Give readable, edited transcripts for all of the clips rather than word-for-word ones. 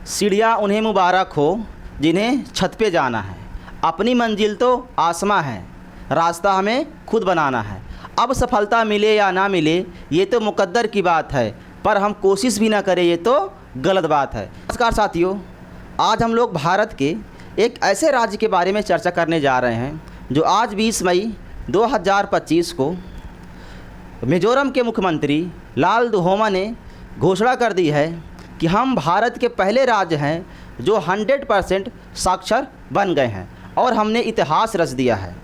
सीढ़ियाँ उन्हें मुबारक हो जिन्हें छत पे जाना है, अपनी मंजिल तो आसमां है, रास्ता हमें खुद बनाना है। अब सफलता मिले या ना मिले ये तो मुकद्दर की बात है, पर हम कोशिश भी ना करें ये तो गलत बात है। नमस्कार साथियों, आज हम लोग भारत के एक ऐसे राज्य के बारे में चर्चा करने जा रहे हैं जो आज 20 मई 2025 को मिजोरम के मुख्यमंत्री लाल दुहोमा ने घोषणा कर दी है कि हम भारत के पहले राज्य हैं जो 100% साक्षर बन गए हैं और हमने इतिहास रच दिया है।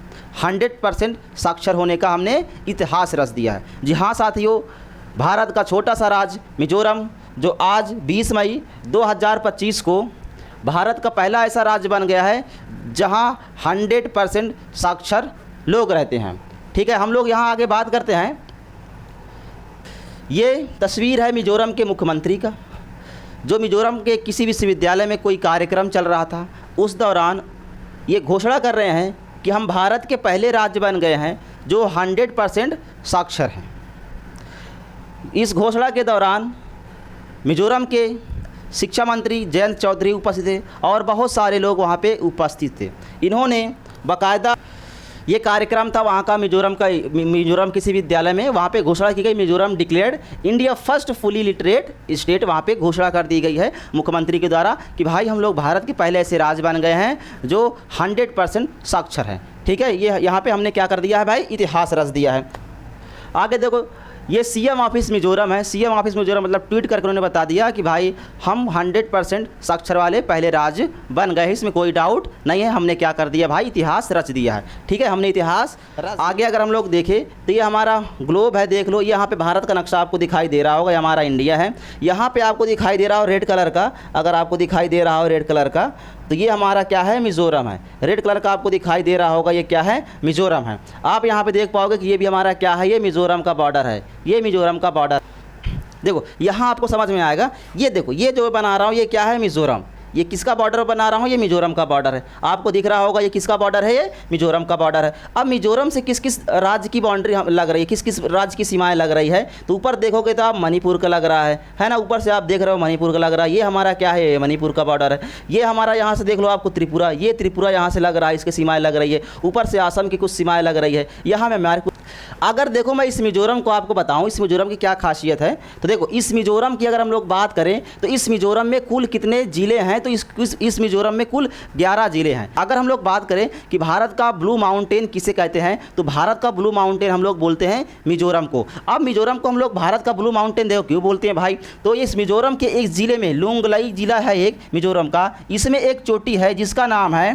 100% साक्षर होने का हमने इतिहास रच दिया है। जी हाँ साथियों, भारत का छोटा सा राज्य मिजोरम जो आज 20 मई 2025 को भारत का पहला ऐसा राज्य बन गया है जहां 100% साक्षर लोग रहते हैं। ठीक है, हम लोग यहां आगे बात करते हैं। ये तस्वीर है मिजोरम के मुख्यमंत्री का, जो मिजोरम के किसी विश्वविद्यालय में कोई कार्यक्रम चल रहा था, उस दौरान ये घोषणा कर रहे हैं कि हम भारत के पहले राज्य बन गए हैं जो 100% साक्षर हैं। इस घोषणा के दौरान मिजोरम के शिक्षा मंत्री जयंत चौधरी उपस्थित थे और बहुत सारे लोग वहाँ पे उपस्थित थे। इन्होंने बाकायदा ये कार्यक्रम था वहाँ का मिजोरम किसी विद्यालय में, वहाँ पे घोषणा की गई Mizoram declared India first fully literate state. वहाँ पे घोषणा कर दी गई है मुख्यमंत्री के द्वारा कि भाई हम लोग भारत के पहले ऐसे राज्य बन गए हैं जो 100% साक्षर हैं। ठीक है, ये यहाँ पे हमने क्या कर दिया है भाई, इतिहास रच दिया है। आगे देखो, ये सीएम ऑफिस मिजोरम है। सीएम ऑफिस मिजोरम मतलब ट्वीट करके उन्होंने बता दिया कि भाई हम 100% साक्षर वाले पहले राज्य बन गए हैं, इसमें कोई डाउट नहीं है। हमने क्या कर दिया भाई, इतिहास रच दिया है। ठीक है, हमने इतिहास आगे अगर हम लोग देखें तो ये हमारा ग्लोब है, देख लो। ये यहाँ पे भारत का नक्शा आपको दिखाई दे रहा होगा, ये हमारा इंडिया है। यहाँ पे आपको दिखाई दे रहा हो रेड कलर का, अगर आपको दिखाई दे रहा हो रेड कलर का, तो ये हमारा क्या है, मिजोरम है। रेड कलर का आपको दिखाई दे रहा होगा, ये क्या है, मिजोरम है। आप यहाँ पे देख पाओगे कि ये भी हमारा क्या है, ये मिजोरम का बॉर्डर है। ये मिजोरम का बॉर्डर देखो, यहाँ आपको समझ में आएगा। ये देखो, ये जो बना रहा हूँ ये क्या है, मिजोरम। ये किसका बॉर्डर बना रहा हूँ, ये मिजोरम का बॉर्डर है। आपको दिख रहा होगा ये किसका बॉर्डर है, ये मिजोरम का बॉर्डर है। अब मिजोरम से किस किस राज्य की बाउंड्री लग रही है, किस किस राज्य की सीमाएं लग रही है, तो ऊपर देखोगे तो आप मणिपुर का लग रहा है ना। ऊपर से आप देख रहे हो मणिपुर का लग रहा है। ये हमारा क्या है, मणिपुर का बॉर्डर है। ये हमारा यहाँ से देख लो आपको त्रिपुरा, ये त्रिपुरा यहाँ से लग रहा है, इसकी सीमाएँ लग रही है। ऊपर से असम की कुछ सीमाएँ लग रही है। यहाँ में हमारे अगर देखो मैं इस मिजोरम को आपको बताऊं, इस मिजोरम की क्या खासियत है, तो देखो इस मिजोरम की अगर हम लोग बात करें तो इस मिजोरम में कुल कितने ज़िले हैं, तो इस मिजोरम में कुल 11 ज़िले हैं। अगर हम लोग बात करें कि भारत का ब्लू माउंटेन किसे कहते हैं, तो भारत का ब्लू माउंटेन हम लोग बोलते हैं मिजोरम को। अब मिजोरम को हम लोग भारत का ब्लू माउंटेन देखो क्यों बोलते हैं भाई, तो इस मिजोरम के एक ज़िले में लुंगलई ज़िला है एक मिजोरम का, इसमें एक चोटी है जिसका नाम है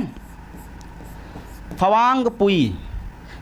फवांगपुई,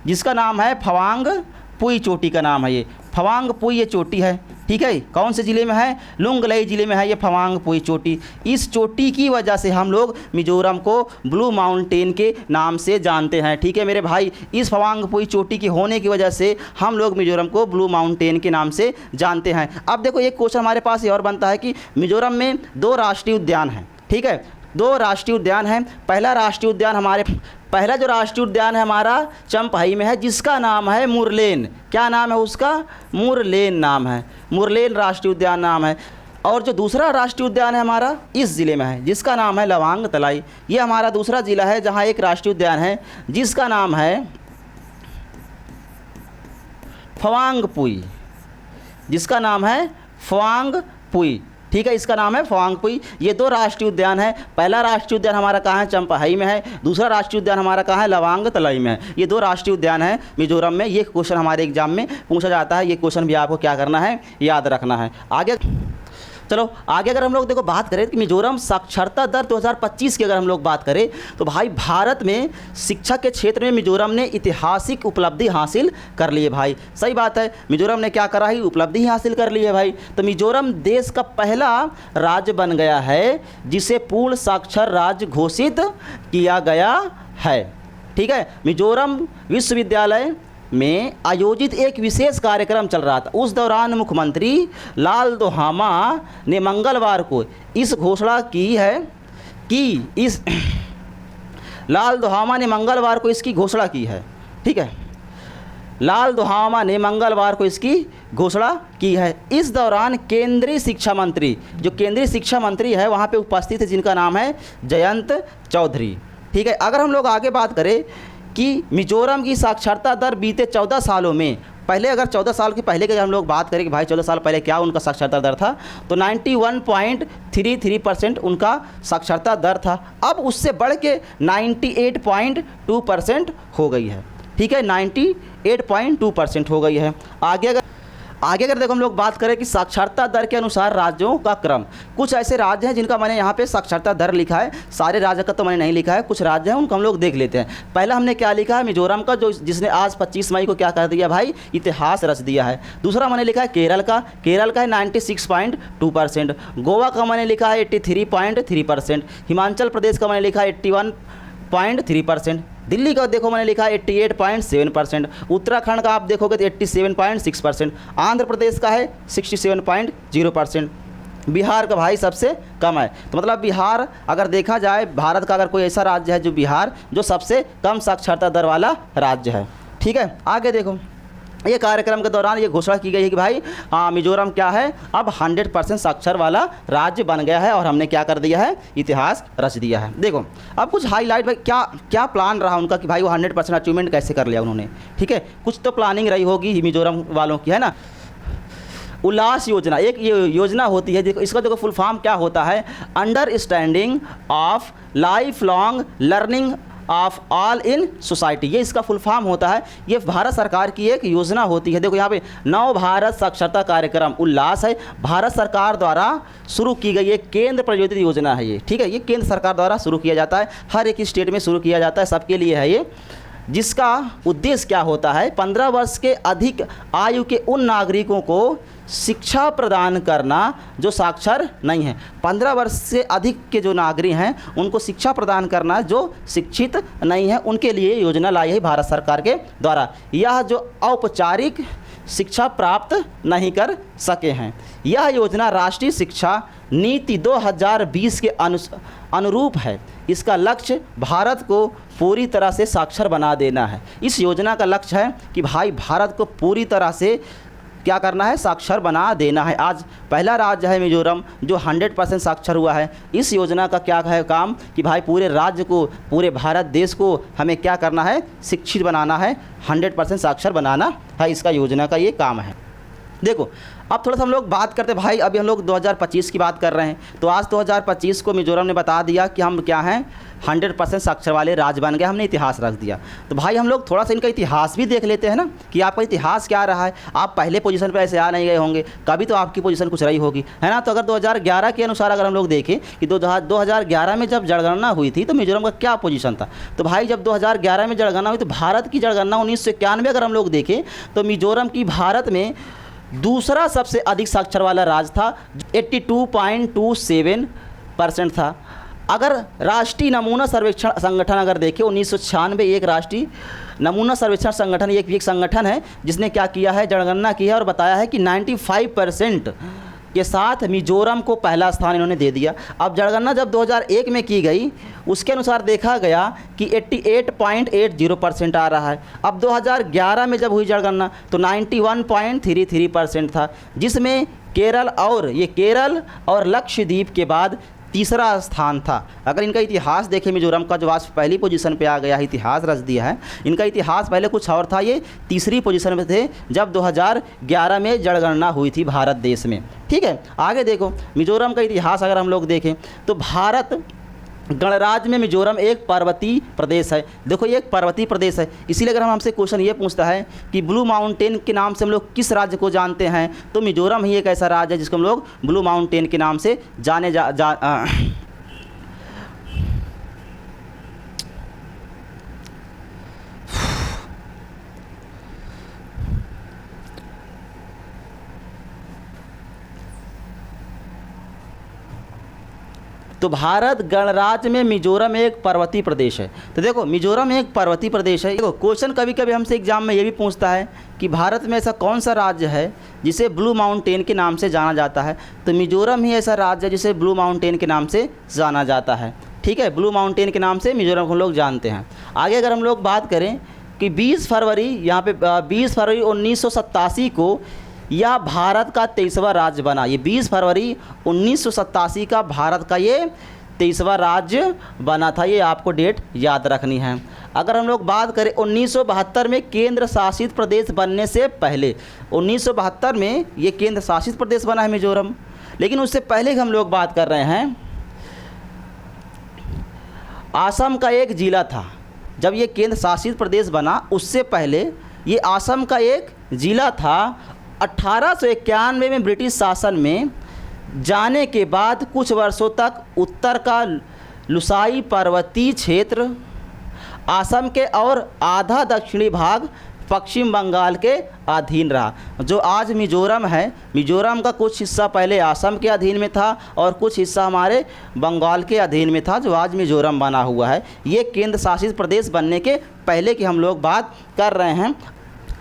जिसका नाम है फवांगपुई चोटी का नाम है ये फवांगपुई, ये चोटी है। ठीक है, कौन से ज़िले में है, लुंगलई ज़िले में है ये फवांगपुई चोटी। इस चोटी की वजह से हम लोग मिजोरम को ब्लू माउंटेन के नाम से जानते हैं। ठीक है मेरे भाई, इस फवांगपुई चोटी की होने की वजह से हम लोग मिजोरम को ब्लू माउंटेन के नाम से जानते हैं। अब देखो एक क्वेश्चन हमारे पास ये और बनता है कि मिजोरम में 2 राष्ट्रीय उद्यान हैं। ठीक है, 2 राष्ट्रीय उद्यान हैं। पहला जो राष्ट्रीय उद्यान है हमारा चंपहाई में है, जिसका नाम है मुरलेन। क्या नाम है उसका, मुरलेन नाम है, मुरलेन राष्ट्रीय उद्यान नाम है। और जो दूसरा राष्ट्रीय उद्यान है हमारा इस ज़िले में है, जिसका नाम है लवांग तलाई। ये हमारा दूसरा ज़िला है जहाँ एक राष्ट्रीय उद्यान है जिसका नाम है फवांगपुई, जिसका नाम है फवांगपुई। ठीक है, इसका नाम है फवांगपुई। ये 2 राष्ट्रीय उद्यान है। पहला राष्ट्रीय उद्यान हमारा कहाँ है, चंपहाई में है। दूसरा राष्ट्रीय उद्यान हमारा कहाँ है, लवांग तलाई में है। ये 2 राष्ट्रीय उद्यान है मिजोरम में। ये क्वेश्चन हमारे एग्जाम में पूछा जाता है, ये क्वेश्चन भी आपको क्या करना है, याद रखना है। आगे चलो, आगे अगर हम लोग देखो बात करें कि मिजोरम साक्षरता दर 2025 की अगर हम लोग बात करें तो भाई भारत में शिक्षा के क्षेत्र में मिजोरम ने ऐतिहासिक उपलब्धि हासिल कर ली है भाई। सही बात है, मिजोरम ने क्या करा है, उपलब्धि ही हासिल कर ली है भाई। तो मिजोरम देश का पहला राज्य बन गया है जिसे पूर्ण साक्षर राज्य घोषित किया गया है। ठीक है, मिजोरम विश्वविद्यालय में आयोजित एक विशेष कार्यक्रम चल रहा था। उस दौरान मुख्यमंत्री लाल दुहोमा ने मंगलवार को इस घोषणा की है कि लाल दुहोमा ने मंगलवार को इसकी घोषणा की है। ठीक है, लाल दुहामा ने मंगलवार को इसकी घोषणा की है। इस दौरान केंद्रीय शिक्षा मंत्री, जो केंद्रीय शिक्षा मंत्री है वहाँ पे उपस्थित है, जिनका नाम है जयंत चौधरी। ठीक है, अगर हम लोग आगे बात करें कि मिजोरम की साक्षरता दर बीते 14 सालों में, पहले अगर 14 साल के पहले की हम लोग बात करें कि भाई 14 साल पहले क्या उनका साक्षरता दर था, तो 91.33% उनका साक्षरता दर था। अब उससे बढ़ के 98.2% हो गई है। ठीक है, 98.2% हो गई है। आगे अगर देखो हम लोग बात करें कि साक्षरता दर के अनुसार राज्यों का क्रम, कुछ ऐसे राज्य हैं जिनका मैंने यहाँ पे साक्षरता दर लिखा है, सारे राज्य का तो मैंने नहीं लिखा है, कुछ राज्य हैं उनको हम लोग देख लेते हैं। पहला हमने क्या लिखा है, मिजोरम का, जो जिसने आज 25 मई को क्या कर दिया भाई, इतिहास रच दिया है। दूसरा मैंने लिखा है केरल का है 96.2%। गोवा का मैंने लिखा है 83.3%। हिमाचल प्रदेश का मैंने लिखा है 81.3%। दिल्ली का देखो मैंने लिखा है 88.7%। उत्तराखंड का आप देखोगे तो 87.6%। आंध्र प्रदेश का है 67.0%। बिहार का भाई सबसे कम है। तो मतलब बिहार अगर देखा जाए, भारत का अगर कोई ऐसा राज्य है जो बिहार, जो सबसे कम साक्षरता दर वाला राज्य है। ठीक है, आगे देखो, ये कार्यक्रम के दौरान ये घोषणा की गई है कि भाई मिजोरम क्या है, अब 100% साक्षर वाला राज्य बन गया है और हमने क्या कर दिया है, इतिहास रच दिया है। देखो अब कुछ हाईलाइट, भाई क्या क्या प्लान रहा उनका कि भाई वो 100% अचीवमेंट कैसे कर लिया उन्होंने। ठीक है, कुछ तो प्लानिंग रही होगी मिजोरम वालों की, है ना। उल्लास योजना एक ये योजना होती है, देखो इसका देखो फुल फॉर्म क्या होता है, understanding of life long learning of all in society, ये इसका फुल फॉर्म होता है। ये भारत सरकार की एक योजना होती है। देखो यहाँ पे नव भारत साक्षरता कार्यक्रम उल्लास है, भारत सरकार द्वारा शुरू की गई एक केंद्र प्रायोजित योजना है ये। ठीक है, ये केंद्र सरकार द्वारा शुरू किया जाता है, हर एक स्टेट में शुरू किया जाता है, सबके लिए है ये, जिसका उद्देश्य क्या होता है, 15 वर्ष के अधिक आयु के उन नागरिकों को शिक्षा प्रदान करना जो साक्षर नहीं है। 15 वर्ष से अधिक के जो नागरिक हैं उनको शिक्षा प्रदान करना जो शिक्षित नहीं है, उनके लिए योजना लाई है भारत सरकार के द्वारा। यह जो औपचारिक शिक्षा प्राप्त नहीं कर सके हैं, यह योजना राष्ट्रीय शिक्षा नीति 2020 के अनुरूप है। इसका लक्ष्य भारत को पूरी तरह से साक्षर बना देना है। इस योजना का लक्ष्य है कि भाई भारत को पूरी तरह से क्या करना है, साक्षर बना देना है। आज पहला राज्य है मिजोरम जो 100% साक्षर हुआ है। इस योजना का क्या है काम कि भाई पूरे राज्य को, पूरे भारत देश को हमें क्या करना है, शिक्षित बनाना है, 100% साक्षर बनाना है, इसका योजना का ये काम है। देखो अब थोड़ा सा हम लोग बात करते भाई, अभी हम लोग 2025 की बात कर रहे हैं, तो आज 2025 को मिजोरम ने बता दिया कि हम क्या हैं, 100% साक्षर वाले राज्य बन गए, हमने इतिहास रख दिया। तो भाई हम लोग थोड़ा सा इनका इतिहास भी देख लेते हैं ना कि आपका इतिहास क्या रहा है। आप पहले पोजीशन पर ऐसे आ नहीं गए होंगे, कभी तो आपकी पोजीशन कुछ रही होगी, है ना। तो अगर 2011 के अनुसार अगर हम लोग देखें कि 2011 में जब जनगणना हुई थी तो मिजोरम का क्या पोजीशन था, तो भाई जब 2011 में जनगणना हुई तो भारत की जनगणना 1991 अगर हम लोग देखें तो मिजोरम की भारत में दूसरा सबसे अधिक साक्षर वाला राज्य था, 82.27% था। अगर राष्ट्रीय नमूना सर्वेक्षण संगठन अगर देखें 1996 एक राष्ट्रीय नमूना सर्वेक्षण संगठन एक संगठन है जिसने क्या किया है, जनगणना की है और बताया है कि 95% के साथ मिजोरम को पहला स्थान इन्होंने दे दिया। अब जनगणना जब 2001 में की गई उसके अनुसार देखा गया कि 88.80% आ रहा है। अब 2011 में जब हुई जनगणना तो 91.33% था, जिसमें केरल और लक्षद्वीप के बाद तीसरा स्थान था। अगर इनका इतिहास देखें मिजोरम का, जो आज पहली पोजीशन पे आ गया है, इतिहास रच दिया है, इनका इतिहास पहले कुछ और था, ये तीसरी पोजीशन में थे जब 2011 में जनगणना हुई थी भारत देश में। ठीक है, आगे देखो मिजोरम का इतिहास अगर हम लोग देखें तो भारत गणराज्य में मिजोरम एक पर्वतीय प्रदेश है। देखो ये एक पर्वतीय प्रदेश है, इसीलिए अगर हम हमसे क्वेश्चन ये पूछता है कि ब्लू माउंटेन के नाम से हम लोग किस राज्य को जानते हैं, तो मिजोरम ही एक ऐसा राज्य है जिसको हम लोग ब्लू माउंटेन के नाम से जाने तो भारत गणराज्य में मिजोरम एक पर्वतीय प्रदेश है। तो देखो मिजोरम एक पर्वतीय प्रदेश है। देखो क्वेश्चन कभी कभी हमसे एग्जाम में ये भी पूछता है कि भारत में ऐसा कौन सा राज्य है जिसे ब्लू माउंटेन के नाम से जाना जाता है, तो मिजोरम ही ऐसा राज्य है जिसे ब्लू माउंटेन के नाम से जाना जाता है। ठीक है, ब्लू माउंटेन के नाम से मिजोरम को लोग जानते हैं। आगे अगर हम लोग बात करें कि 20 फरवरी यहाँ पे 20 फरवरी 1987 को यह भारत का 23वां राज्य बना। ये 20 फरवरी 1987 का भारत का ये 23वां राज्य बना था। ये आपको डेट याद रखनी है। अगर हम लोग बात करें 1972 में केंद्र शासित प्रदेश बनने से पहले, 1972 में ये केंद्र शासित प्रदेश बना है मिजोरम। लेकिन उससे पहले हम लोग बात कर रहे हैं, असम का एक ज़िला था। जब ये केंद्र शासित प्रदेश बना उससे पहले ये असम का एक ज़िला था। 1891 में ब्रिटिश शासन में जाने के बाद कुछ वर्षों तक उत्तर का लुसाई पर्वतीय क्षेत्र असम के और आधा दक्षिणी भाग पश्चिम बंगाल के अधीन रहा। जो आज मिजोरम है, मिजोरम का कुछ हिस्सा पहले असम के अधीन में था और कुछ हिस्सा हमारे बंगाल के अधीन में था, जो आज मिजोरम बना हुआ है। ये केंद्र शासित प्रदेश बनने के पहले की हम लोग बात कर रहे हैं।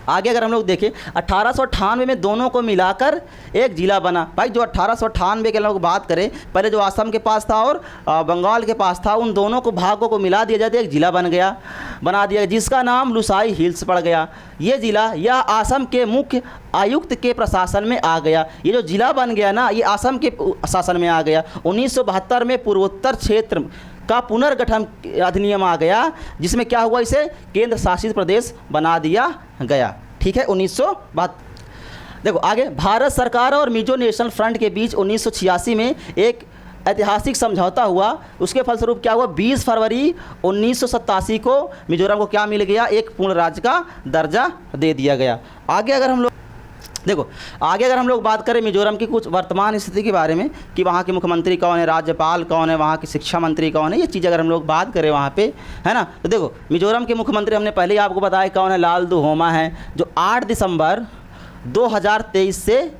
आगे अगर हम लोग देखें 1898 में दोनों को मिलाकर एक ज़िला बना। भाई जो 1898 के लोग बात करें, पहले जो असम के पास था और बंगाल के पास था, उन दोनों को भागों को मिला दिया जाता, एक ज़िला बना दिया, जिसका नाम लुसाई हिल्स पड़ गया। ये ज़िला यह असम के मुख्य आयुक्त के प्रशासन में आ गया। ये जो ज़िला बन गया ना, ये असम के शासन में आ गया। 1972 में पूर्वोत्तर क्षेत्र का पुनर्गठन अधिनियम आ गया, जिसमें क्या हुआ, इसे केंद्र शासित प्रदेश बना दिया गया। ठीक है, 1972। देखो आगे, भारत सरकार और मिजो नेशनल फ्रंट के बीच 1986 में एक ऐतिहासिक समझौता हुआ। उसके फलस्वरूप क्या हुआ, 20 फरवरी 1987 को मिजोरम को क्या मिल गया, एक पूर्ण राज्य का दर्जा दे दिया गया। आगे अगर हम लोग बात करें मिजोरम की कुछ वर्तमान स्थिति के बारे में, कि वहाँ के मुख्यमंत्री कौन है, राज्यपाल कौन है, वहाँ की शिक्षा मंत्री कौन है, ये चीज़ अगर हम लोग बात करें वहाँ पे, है ना, तो देखो मिजोरम के मुख्यमंत्री हमने पहले ही आपको बताया कौन है, लालदुहोमा है, जो 8 दिसंबर 2023 से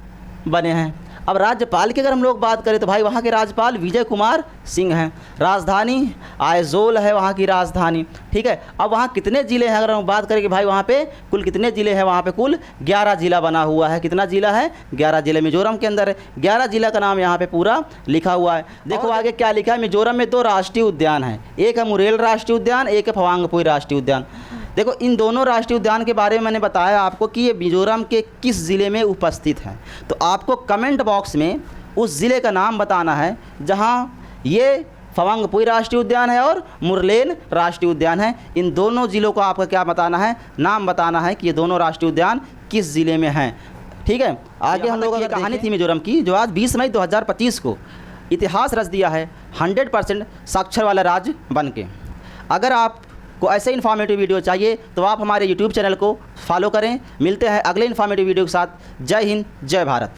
बने हैं। अब राज्यपाल की अगर हम लोग बात करें तो भाई वहाँ के राज्यपाल विजय कुमार सिंह हैं। राजधानी आइजोल है वहाँ की राजधानी। ठीक है, अब वहाँ कितने ज़िले हैं अगर हम बात करें कि भाई वहाँ पे कुल कितने ज़िले हैं, वहाँ पे कुल 11 ज़िला बना हुआ है। कितना ज़िला है, 11 ज़िले मिजोरम के अंदर है। 11 ज़िला का नाम यहाँ पे पूरा लिखा हुआ है। देखो आगे क्या लिखा है, मिजोरम में 2 राष्ट्रीय उद्यान हैं, एक है मुरेल राष्ट्रीय उद्यान, एक है फवांगपुई राष्ट्रीय उद्यान। देखो इन दोनों राष्ट्रीय उद्यान के बारे में मैंने बताया आपको कि ये मिजोरम के किस ज़िले में उपस्थित हैं। तो आपको कमेंट बॉक्स में उस ज़िले का नाम बताना है जहाँ ये फवांगपुई राष्ट्रीय उद्यान है और मुरलेन राष्ट्रीय उद्यान है। इन दोनों ज़िलों को आपका क्या बताना है, नाम बताना है कि ये दोनों राष्ट्रीय उद्यान किस ज़िले में हैं। ठीक है, आगे हम लोग कहानी थी मिजोरम की, जो आज 20 मई 2025 को इतिहास रच दिया है 100% साक्षर वाला राज्य बन के। अगर आप को ऐसे इन्फॉर्मेटिव वीडियो चाहिए तो आप हमारे YouTube चैनल को फॉलो करें। मिलते हैं अगले इन्फॉर्मेटिव वीडियो के साथ। जय हिंद, जय भारत।